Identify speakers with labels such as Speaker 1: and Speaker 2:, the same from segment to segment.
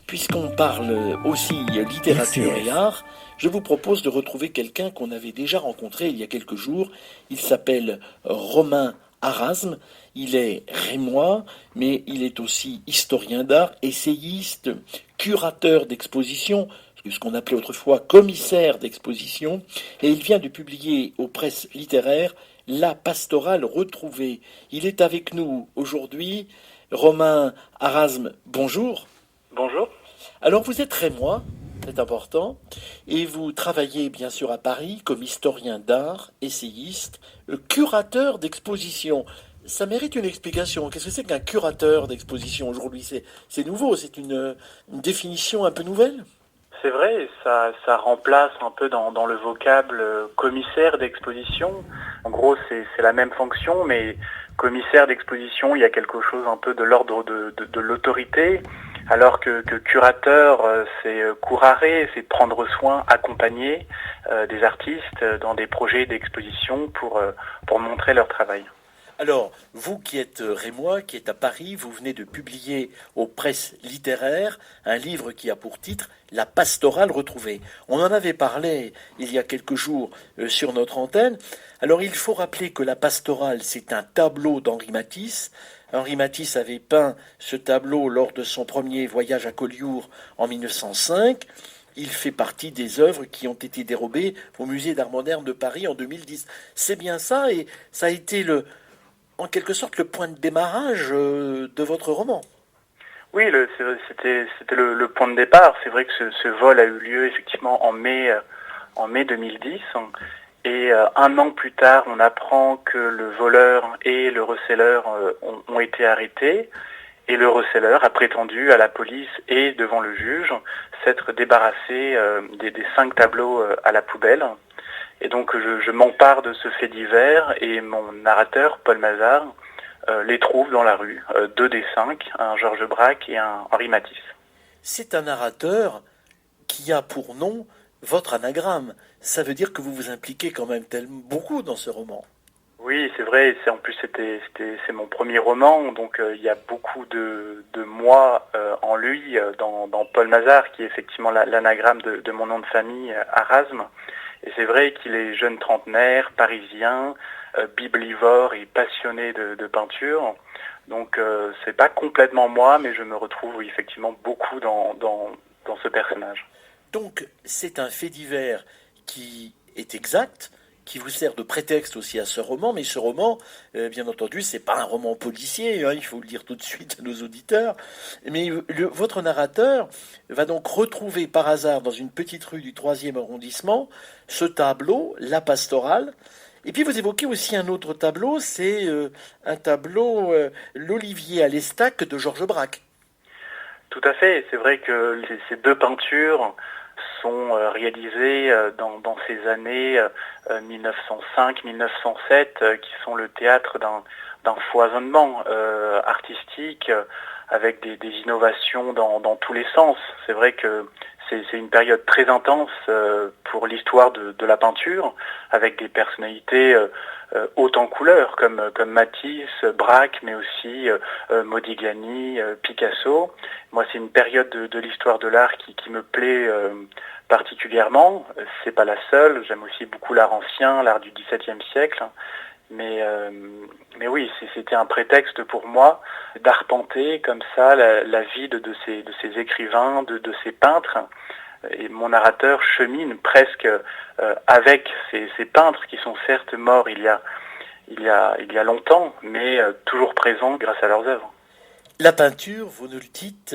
Speaker 1: Puisqu'on parle aussi littérature et art, je vous propose de retrouver quelqu'un qu'on avait déjà rencontré il y a quelques jours. Il s'appelle Romain Arasme. Il est rémois, mais il est aussi historien d'art, essayiste, curateur d'exposition, ce qu'on appelait autrefois commissaire d'exposition, et il vient de publier aux presses littéraires La Pastorale retrouvée. Il est avec nous aujourd'hui. Romain Arasme, bonjour.
Speaker 2: Bonjour.
Speaker 1: Alors vous êtes rémois, c'est important, et vous travaillez bien sûr à Paris comme historien d'art, essayiste, curateur d'exposition. Ça mérite une explication. Qu'est-ce que c'est qu'un curateur d'exposition aujourd'hui? C'est nouveau, c'est une définition un peu nouvelle?
Speaker 2: C'est vrai, ça remplace un peu dans le vocable commissaire d'exposition. En gros, c'est la même fonction, mais commissaire d'exposition, il y a quelque chose un peu de l'ordre de l'autorité, alors que curateur, c'est curare, c'est prendre soin, accompagner des artistes dans des projets d'exposition pour montrer leur travail.
Speaker 1: Alors, vous qui êtes rémois, qui êtes à Paris, vous venez de publier aux presses littéraires un livre qui a pour titre La Pastorale retrouvée. On en avait parlé il y a quelques jours sur notre antenne. Alors, il faut rappeler que La Pastorale, c'est un tableau d'Henri Matisse. Henri Matisse avait peint ce tableau lors de son premier voyage à Collioure en 1905. Il fait partie des œuvres qui ont été dérobées au musée d'art moderne de Paris en 2010. C'est bien ça, et ça a été en quelque sorte le point de démarrage de votre roman.
Speaker 2: Oui, c'était le point de départ. C'est vrai que ce vol a eu lieu effectivement en mai 2010. Et un an plus tard, on apprend que le voleur et le receleur ont été arrêtés. Et le receleur a prétendu à la police et devant le juge s'être débarrassé des 5 tableaux à la poubelle. Et donc je m'empare de ce fait divers et mon narrateur, Paul Mazard, les trouve dans la rue, 2 des 5, un Georges Braque et un Henri Matisse.
Speaker 1: C'est un narrateur qui a pour nom votre anagramme. Ça veut dire que vous vous impliquez quand même beaucoup dans ce roman.
Speaker 2: Oui, c'est vrai. En plus, c'est mon premier roman, donc il y a beaucoup de moi en lui, dans Paul Mazard, qui est effectivement l'anagramme de mon nom de famille, Arasme. Et c'est vrai qu'il est jeune trentenaire, parisien, biblivore et passionné de peinture. Donc c'est pas complètement moi, mais je me retrouve effectivement beaucoup dans ce personnage.
Speaker 1: Donc c'est un fait divers qui est exact, qui vous sert de prétexte aussi à ce roman, mais ce roman, bien entendu, c'est pas un roman policier, hein, il faut le dire tout de suite à nos auditeurs, mais votre narrateur va donc retrouver par hasard dans une petite rue du 3e arrondissement ce tableau, La Pastorale, et puis vous évoquez aussi un autre tableau, c'est un tableau, L'Olivier à l'Estaque de Georges Braque.
Speaker 2: Tout à fait, c'est vrai que ces 2 peintures sont réalisées dans ces années 1905-1907, qui sont le théâtre d'un foisonnement artistique avec des innovations dans tous les sens. C'est vrai que c'est une période très intense pour l'histoire de la peinture, avec des personnalités hautes en couleurs comme Matisse, Braque, mais aussi Modigliani, Picasso. Moi, c'est une période de l'histoire de l'art qui me plaît particulièrement. C'est pas la seule. J'aime aussi beaucoup l'art ancien, l'art du XVIIe siècle. Mais oui, c'était un prétexte pour moi d'arpenter comme ça la vie de ces écrivains, de ces peintres. Et mon narrateur chemine presque avec ces peintres qui sont certes morts il y a longtemps, mais toujours présents grâce à leurs œuvres.
Speaker 1: La peinture, vous nous le dites,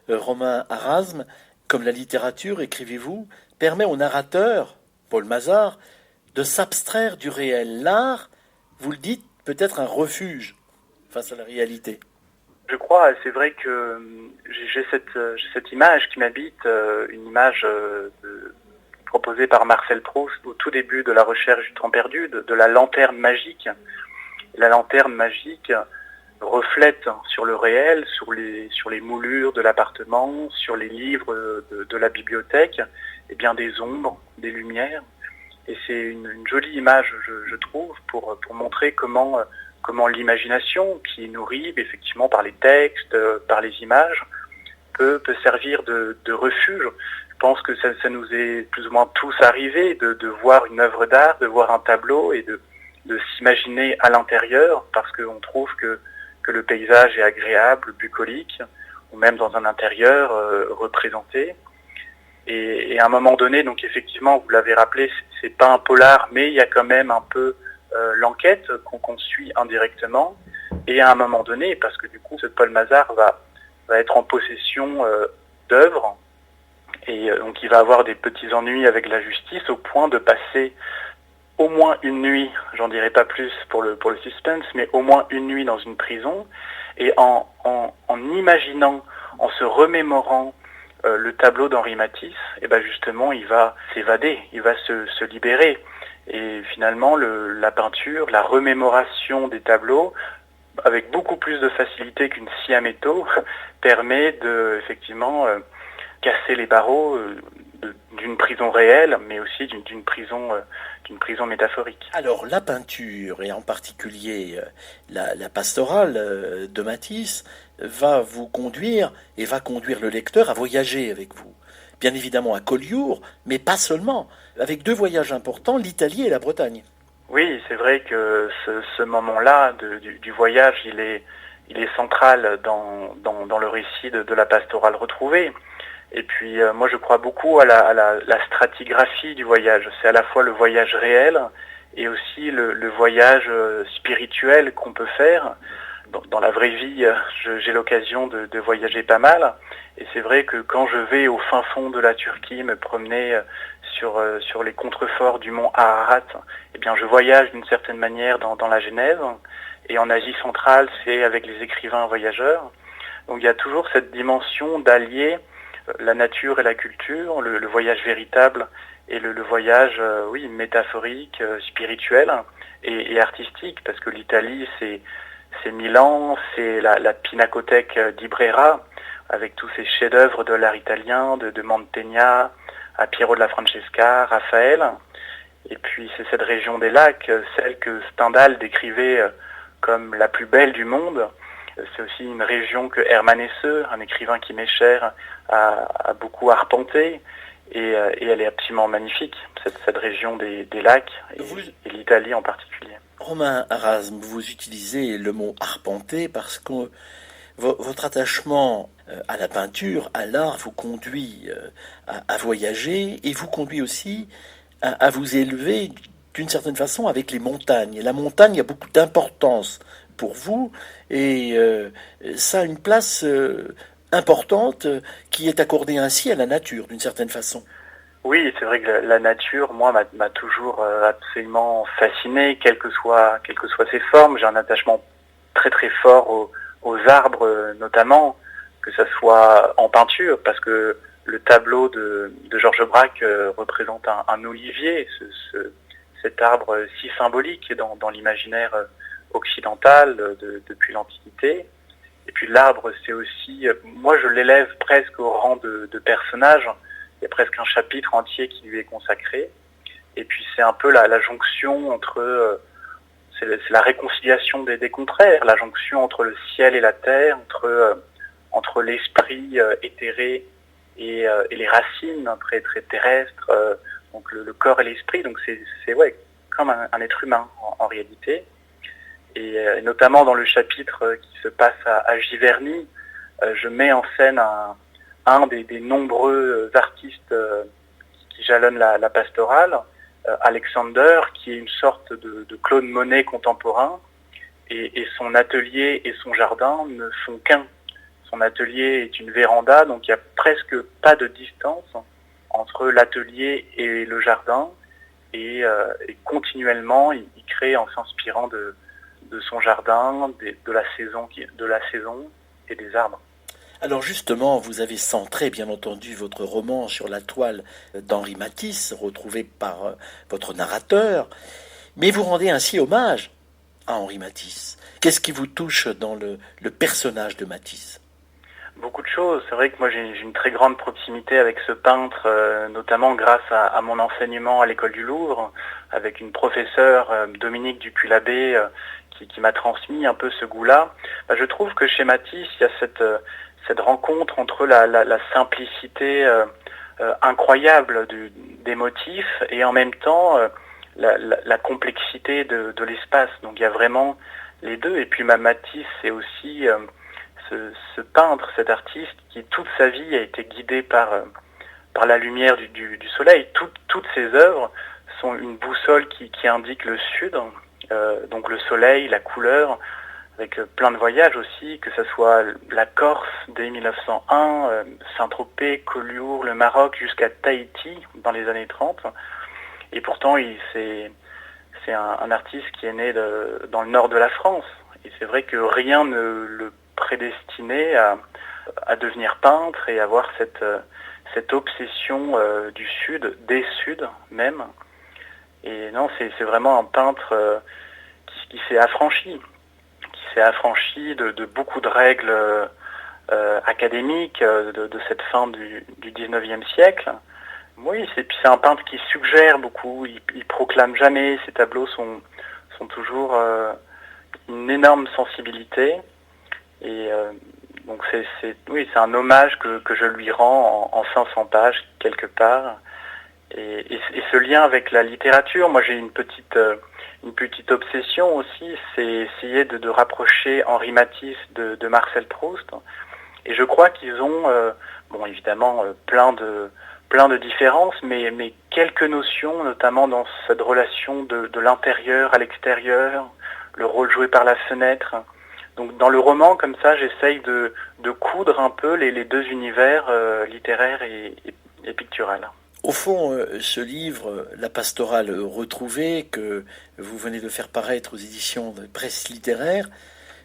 Speaker 1: Romain Arasme, comme la littérature, écrivez-vous, permet au narrateur, Paul Mazard, de s'abstraire du réel. L'art, vous le dites, peut être un refuge face à la réalité.
Speaker 2: Je crois, c'est vrai que j'ai cette image qui m'habite, une image proposée par Marcel Proust au tout début de la recherche du temps perdu, de la lanterne magique. La lanterne magique reflète sur le réel, sur les moulures de l'appartement, sur les livres de la bibliothèque, et bien des ombres, des lumières. Et c'est une jolie image, je trouve, pour montrer comment l'imagination, qui est nourrie effectivement par les textes, par les images, peut servir de refuge. Je pense que ça nous est plus ou moins tous arrivé de voir une œuvre d'art, de voir un tableau et de s'imaginer à l'intérieur parce qu'on trouve que le paysage est agréable, bucolique, ou même dans un intérieur représenté. Et à un moment donné, donc effectivement, vous l'avez rappelé, c'est pas un polar, mais il y a quand même un peu l'enquête qu'on suit indirectement. Et à un moment donné, parce que du coup, ce Paul Mazars va être en possession d'œuvres, et donc il va avoir des petits ennuis avec la justice au point de passer au moins une nuit, j'en dirai pas plus pour le suspense, mais au moins une nuit dans une prison, et en imaginant, en se remémorant le tableau d'Henri Matisse, et ben justement il va s'évader, il va se libérer. Et finalement la peinture, la remémoration des tableaux, avec beaucoup plus de facilité qu'une scie à métaux, permet de effectivement casser les barreaux d'une prison réelle, mais aussi d'une prison métaphorique.
Speaker 1: Alors la peinture, et en particulier la pastorale de Matisse, va vous conduire et va conduire le lecteur à voyager avec vous. Bien évidemment à Collioure, mais pas seulement, avec deux voyages importants, l'Italie et la Bretagne.
Speaker 2: Oui, c'est vrai que ce moment-là du voyage, il est central dans le récit de la pastorale retrouvée. Et puis moi je crois beaucoup à la stratigraphie du voyage. C'est à la fois le voyage réel et aussi le voyage spirituel qu'on peut faire. Dans la vraie vie, j'ai l'occasion de voyager pas mal. Et c'est vrai que quand je vais au fin fond de la Turquie me promener sur les contreforts du mont Ararat, eh bien je voyage d'une certaine manière dans la Genèse. Et en Asie centrale, c'est avec les écrivains voyageurs. Donc il y a toujours cette dimension d'allier la nature et la culture, le voyage véritable et le voyage métaphorique, spirituel et artistique, parce que l'Italie c'est Milan, c'est la Pinacothèque d'Ibrera, avec tous ces chefs-d'œuvre de l'art italien, de Mantegna à Piero della Francesca, Raphaël. Et puis c'est cette région des lacs, celle que Stendhal décrivait comme la plus belle du monde. C'est aussi une région que Hermann Hesse, un écrivain qui m'est cher, a beaucoup arpenté. Et elle est absolument magnifique, cette région des lacs, et l'Italie en particulier.
Speaker 1: Romain Arasme, vous utilisez le mot arpenter parce que votre attachement à la peinture, à l'art, vous conduit à voyager et vous conduit aussi à vous élever d'une certaine façon avec les montagnes. La montagne a beaucoup d'importance pour vous et ça a une place importante qui est accordée ainsi à la nature d'une certaine façon.
Speaker 2: Oui, c'est vrai que la nature, moi, m'a toujours absolument fasciné, quelles que soient ses formes. J'ai un attachement très très fort aux arbres, notamment, que ça soit en peinture, parce que le tableau de Georges Braque représente un olivier, cet arbre si symbolique dans l'imaginaire occidental depuis l'Antiquité. Et puis l'arbre, c'est aussi, moi je l'élève presque au rang de personnage. Il y a presque un chapitre entier qui lui est consacré. Et puis c'est un peu la jonction entre, c'est la réconciliation des contraires, la jonction entre le ciel et la terre, entre l'esprit éthéré et les racines très très terrestres, donc le corps et l'esprit. Donc c'est comme un être humain en réalité. Et notamment dans le chapitre qui se passe à Giverny, je mets en scène un des nombreux artistes qui jalonnent la pastorale, Alexander, qui est une sorte de Claude Monet contemporain, et son atelier et son jardin ne font qu'un. Son atelier est une véranda, donc il n'y a presque pas de distance entre l'atelier et le jardin, et continuellement il crée en s'inspirant de son jardin, de la saison et des arbres.
Speaker 1: Alors justement, vous avez centré bien entendu votre roman sur la toile d'Henri Matisse, retrouvée par votre narrateur, mais vous rendez ainsi hommage à Henri Matisse. Qu'est-ce qui vous touche dans le personnage de Matisse ?
Speaker 2: Beaucoup de choses. C'est vrai que moi j'ai une très grande proximité avec ce peintre, notamment grâce à mon enseignement à l'école du Louvre, avec une professeure, Dominique Dupuy-Labbé, qui m'a transmis un peu ce goût-là. Je trouve que chez Matisse, il y a cette rencontre entre la simplicité incroyable des motifs et en même temps la complexité de l'espace. Donc il y a vraiment les deux. Et puis Matisse, c'est aussi ce peintre, cet artiste qui toute sa vie a été guidé par la lumière du soleil. Toutes ses œuvres sont une boussole qui indique le sud, donc le soleil, la couleur, avec plein de voyages aussi, que ce soit la Corse dès 1901, Saint-Tropez, Collioure, le Maroc, jusqu'à Tahiti dans les années 30. Et pourtant, c'est un artiste qui est né dans le nord de la France. Et c'est vrai que rien ne le prédestinait à devenir peintre et avoir cette obsession du sud, des suds même. Et non, c'est vraiment un peintre qui s'est affranchi. De beaucoup de règles académiques de cette fin du 19e siècle. Oui, puis c'est un peintre qui suggère beaucoup, il proclame jamais, ses tableaux sont toujours une énorme sensibilité. Et donc c'est un hommage que je lui rends en 500 pages quelque part. Et ce lien avec la littérature, moi j'ai une petite obsession aussi, c'est essayer de rapprocher Henri Matisse de Marcel Proust. Et je crois qu'ils ont, évidemment, plein de différences, mais quelques notions, notamment dans cette relation de l'intérieur à l'extérieur, le rôle joué par la fenêtre. Donc dans le roman, comme ça, j'essaye de coudre un peu les deux univers littéraires et pictural.
Speaker 1: Au fond, ce livre, La pastorale retrouvée, que vous venez de faire paraître aux éditions de Presse littéraire,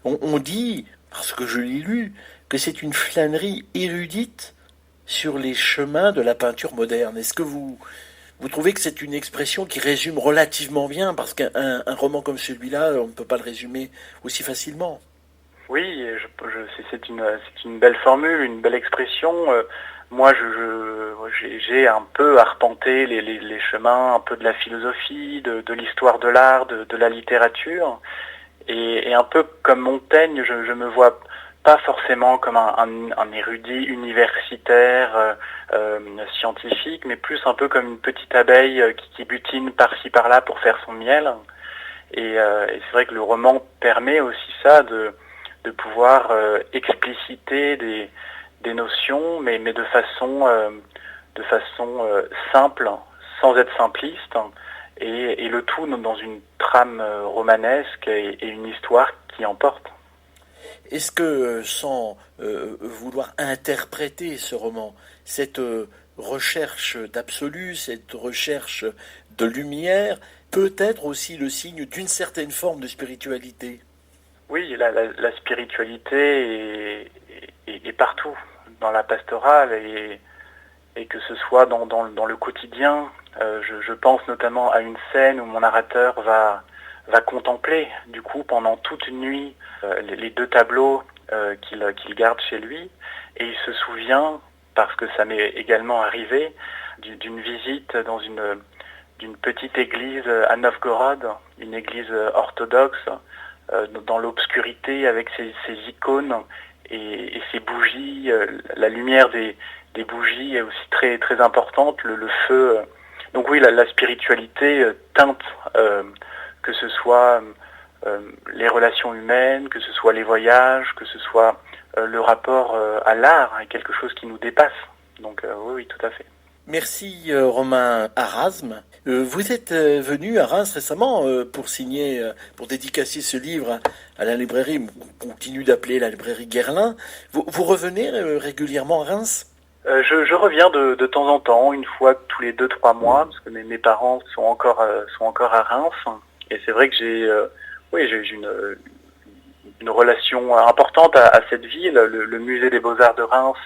Speaker 1: on dit, parce que je l'ai lu, que c'est une flânerie érudite sur les chemins de la peinture moderne. Est-ce que vous trouvez que c'est une expression qui résume relativement bien, parce qu'un roman comme celui-là, on ne peut pas le résumer aussi facilement?
Speaker 2: Oui, c'est une belle formule, une belle expression. Moi, j'ai un peu arpenté les chemins, un peu de la philosophie, de l'histoire de l'art, de la littérature, et un peu comme Montaigne, je me vois pas forcément comme un érudit universitaire, scientifique, mais plus un peu comme une petite abeille qui butine par-ci par-là pour faire son miel. Et c'est vrai que le roman permet aussi ça, de pouvoir expliciter des notions, mais de façon simple, sans être simpliste, et le tout dans une trame romanesque et une histoire qui emporte.
Speaker 1: Est-ce que, sans vouloir interpréter ce roman, cette recherche d'absolu, cette recherche de lumière, peut être aussi le signe d'une certaine forme de spiritualité?
Speaker 2: Oui, la spiritualité est partout dans la pastorale, et que ce soit dans le quotidien. Je pense notamment à une scène où mon narrateur va contempler, du coup, pendant toute une nuit, les deux tableaux qu'il garde chez lui, et il se souvient, parce que ça m'est également arrivé, d'une visite dans d'une petite église à Novgorod, une église orthodoxe, dans l'obscurité, avec ses icônes et ses bougies. La lumière des bougies est aussi très très importante, le feu. Donc oui, la spiritualité teinte, que ce soit les relations humaines, que ce soit les voyages, que ce soit le rapport à l'art, à quelque chose qui nous dépasse. Donc oui, tout à fait.
Speaker 1: Merci Romain Arasme. Vous êtes venu à Reims récemment pour signer, pour dédicacer ce livre à la librairie, on continue d'appeler la librairie Guerlain. Vous revenez régulièrement à Reims?
Speaker 2: Je reviens de temps en temps, une fois tous les 2-3 mois, parce que mes parents sont encore à Reims. Et c'est vrai que j'ai une relation importante à cette ville. Le musée des Beaux-Arts de Reims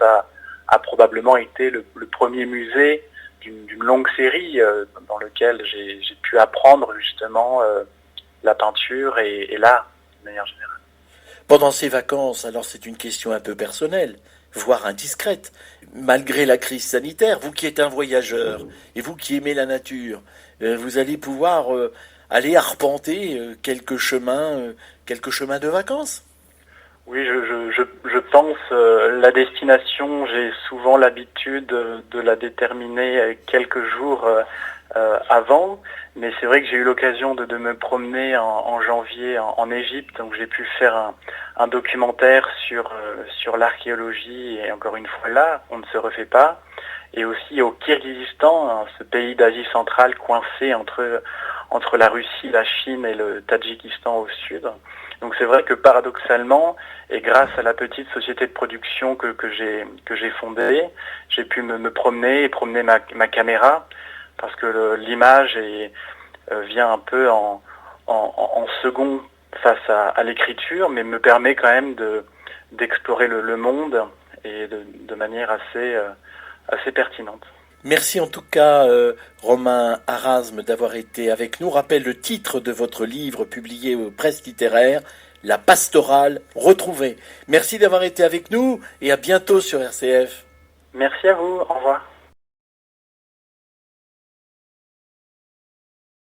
Speaker 2: a probablement été le premier musée d'une longue série dans lequel j'ai pu apprendre justement la peinture et l'art de manière générale.
Speaker 1: Pendant ces vacances, alors c'est une question un peu personnelle, voire indiscrète, malgré la crise sanitaire, vous qui êtes un voyageur et vous qui aimez la nature, vous allez pouvoir aller arpenter quelques chemins de vacances?
Speaker 2: Oui, je pense, la destination, j'ai souvent l'habitude de la déterminer quelques jours avant, mais c'est vrai que j'ai eu l'occasion de me promener en janvier en Égypte, donc j'ai pu faire un documentaire sur l'archéologie, et encore une fois là, on ne se refait pas, et aussi au Kirghizistan, hein, ce pays d'Asie centrale coincé entre la Russie, la Chine et le Tadjikistan au sud. Donc c'est vrai que paradoxalement, et grâce à la petite société de production que j'ai fondée, j'ai pu me promener et promener ma caméra, parce que l'image vient un peu en second face à l'écriture, mais me permet quand même d'explorer le monde et de manière assez pertinente.
Speaker 1: Merci en tout cas, Romain Arasme, d'avoir été avec nous. Rappelle le titre de votre livre publié aux Presses littéraires, La pastorale retrouvée. Merci d'avoir été avec nous et à bientôt sur RCF.
Speaker 2: Merci à vous, au revoir.